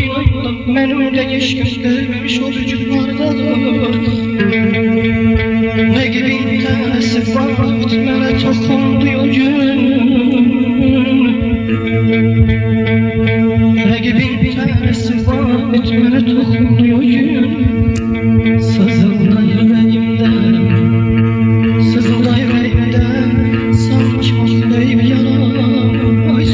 koynunda benim de geçkim görmemiş o vücutlardadır. Ne gibi internesi var bitmene tokundu o gün. Ne gibi internesi var bitmene tokundu o gün. Sızılda yüreğimde, sızılda yüreğimde, sanki hastayım yaram, ay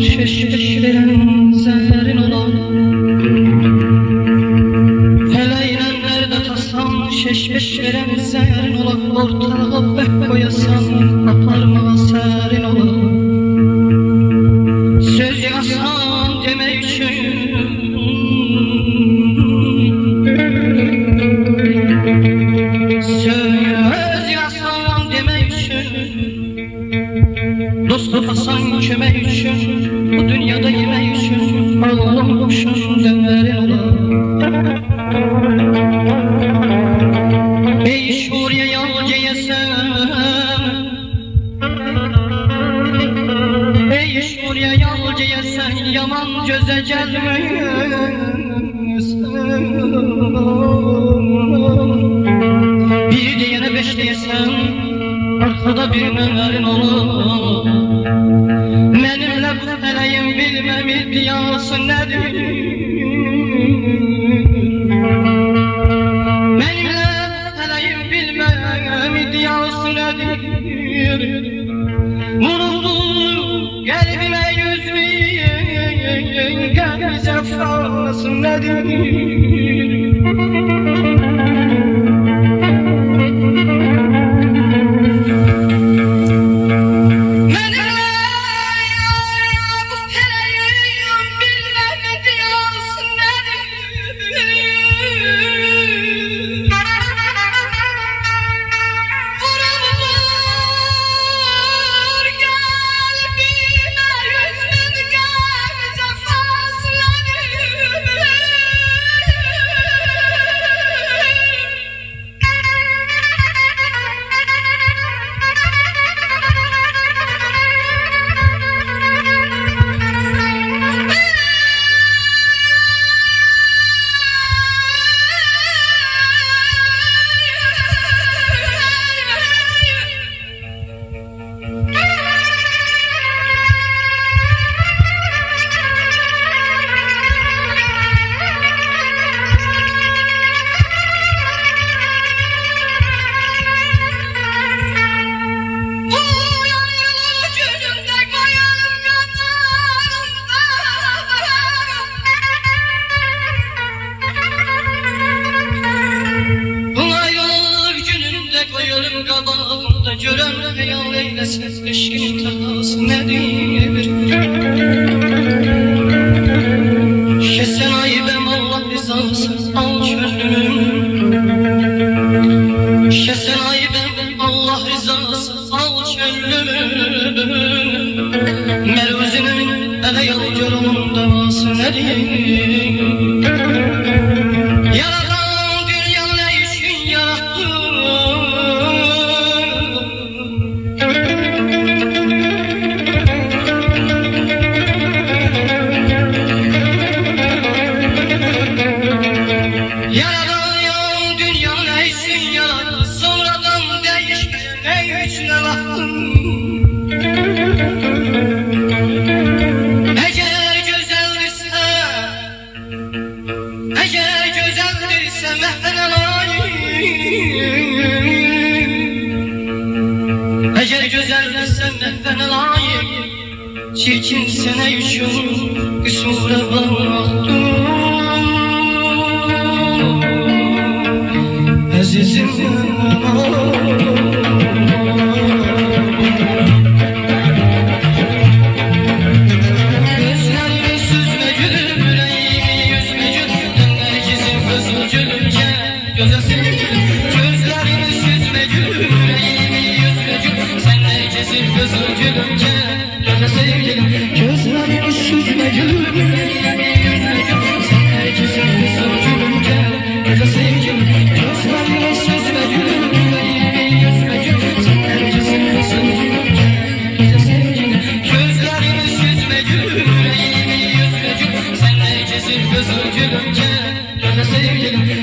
şeşveren zerrin olan, hele inenlerde tasan şeşveren zerrin olan, ortalığa bek koyasan aparmağa serin olan, söz yazsan demek için söz yazsan demek için, dostu hasan kömek için, bu dünyada yemek için ağlamışım dönlerin ola. Ey şuriye yalcı yesen, ey şuriye yalcı yesen, yaman göze gelmeyen bir diyene beş diyesen, arkada bir nömerin ola. Benimle bu feleğin bilmem iddiası nedir? Benimle bu feleğin bilmem iddiası nedir? Vuruldu kalbime yüz bin, kalbi cefası nedir? Görem hayal eylesin eşkin tahası nedir? Kesen ayıbım Allah rızası al çöllümün, kesen ayıbım Allah rızası al çöllümün. Meruzinin ele yal görümün davası nedir? Yaratan dünyanı ne için yarattı? Eğer güzeldirsen, eğer güzeldirsen mehven alayım. Eğer güzeldirsen mehven alayım. Çirkin sene üçün qüsura baxdım. Əzizim gözlərimi süzmə gülüm, ürəyimi yüzmə gülüm, nərgizim qızıl gülümcə gözəl sevgilim. Gözlərimi süzmə gülüm, ürəyimi yüzmə gülüm, sən nərgizim qızıl gülümcə gözəl sevgilim. Gözlərimi süzmə gülüm, ürəyimi yüzmə gülüm, sən nərgizim qızıl gülümcə gözəl sevgilim. Gözlərimi süzmə gülüm, ürəyimi yüzmə gülüm, sən nərgizim qızıl gülümcə gözəl sevgilim. Gözlərimi süzmə gülüm, ürəyimi yüzmə gülüm, sən nərgizim qızıl gülümcə gözəl sevgilim.